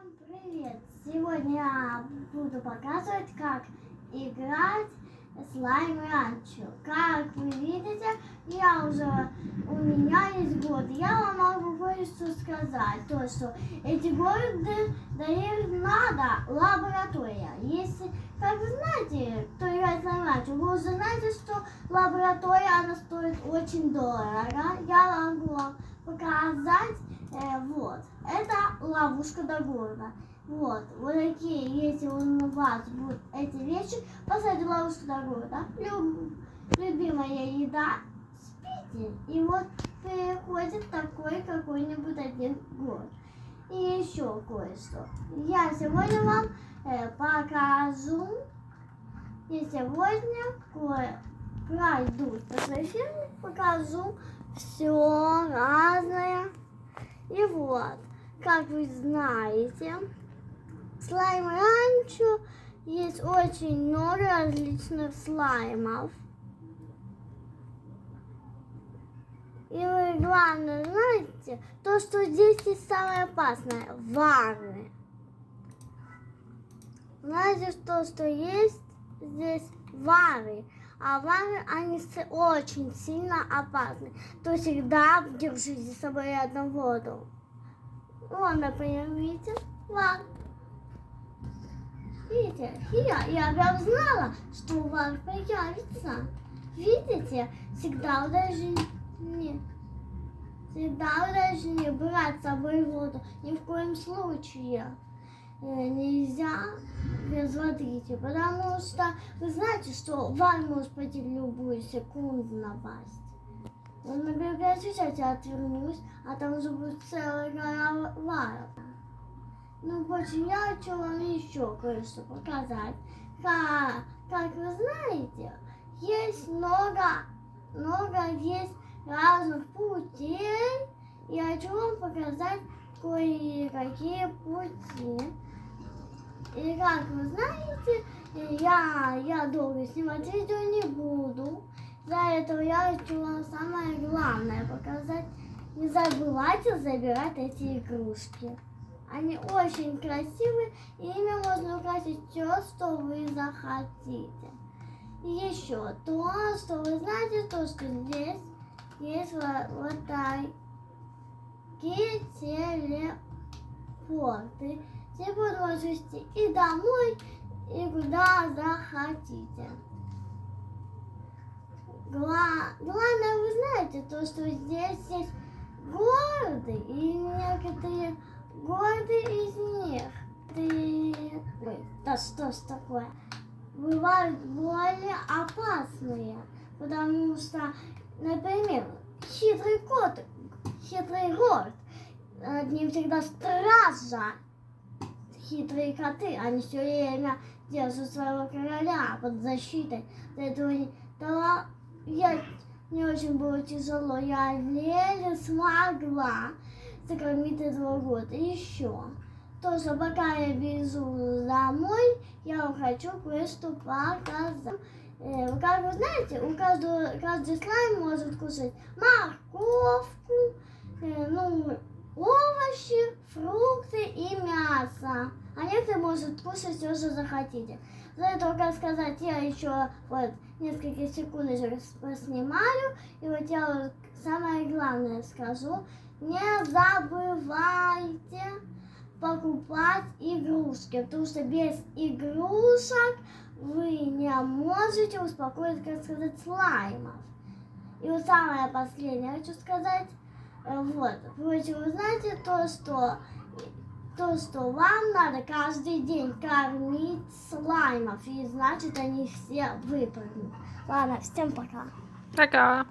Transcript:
Всем привет! Сегодня я буду показывать, как играть слайм ранчо. Как вы видите, у меня есть годы. Я вам могу кое-что сказать. То, что эти годы дают надо лаборатория. Если, как вы знаете, кто играет слайм ранчо, вы уже знаете, что лаборатория, она стоит очень дорого. Я могу вам показать. Вот, это ловушка до города. Вот такие, если у вас будут эти вещи, поставьте ловушку до города. Любимая еда, спите. И вот приходит такой какой-нибудь один город. И еще кое-что. Я сегодня вам покажу. Я сегодня пройду по своей фирме, покажу все разное. И вот, как вы знаете, слайм ранчо есть очень много различных слаймов. И вы, главное, знаете, то, что здесь есть самое опасное – вары. Знаете, что есть здесь вары? А вары, они очень сильно опасны. То всегда держите с собой рядом воду. Вот, например, видите, вар. Видите, я прям знала, что вар появится. Видите, всегда вы должны брать с собой воду. Ни в коем случае нельзя без воды идти, потому что вы знаете, что вар может пойти в любую секунду напасть. Он, например, сейчас я отвернусь, а там уже будет целая гора варов. Ну, больше я хочу вам еще кое-что показать. Как вы знаете, есть много есть разных путей. Я хочу вам показать кое-какие пути. И как вы знаете, я долго снимать видео не буду. За этого я хочу вам самое главное показать. Не забывайте забирать эти игрушки. Они очень красивые, и ими можно украсить все, что вы захотите. И еще то, что вы знаете, то, что здесь есть вот такие телепорты. Телепорт можно вести и домой, и куда захотите. Главное, вы знаете, то, что здесь есть города, и некоторые города из них, да что ж такое, бывают более опасные, потому что, например, хитрый город, над ним всегда стража, хитрые коты, они все время держат своего короля под защитой. Мне очень было тяжело, я еле смогла сокромить этого года. И еще, то, что пока я везу домой, я вам хочу кое-что показать. Как вы знаете, каждый слайм может кушать морковку, овощи, фрукты и мясо. А некоторые могут кушать все, что захотите. За это, как сказать, я еще вот несколько секундочек поснимаю. И вот я вот самое главное скажу. Не забывайте покупать игрушки, потому что без игрушек вы не можете успокоить, как сказать, слаймов. И вот самое последнее хочу сказать. Вот, короче, вы знаете то, что вам надо каждый день кормить слаймов, и значит они все выпрыгнут. Ладно, всем пока. Пока.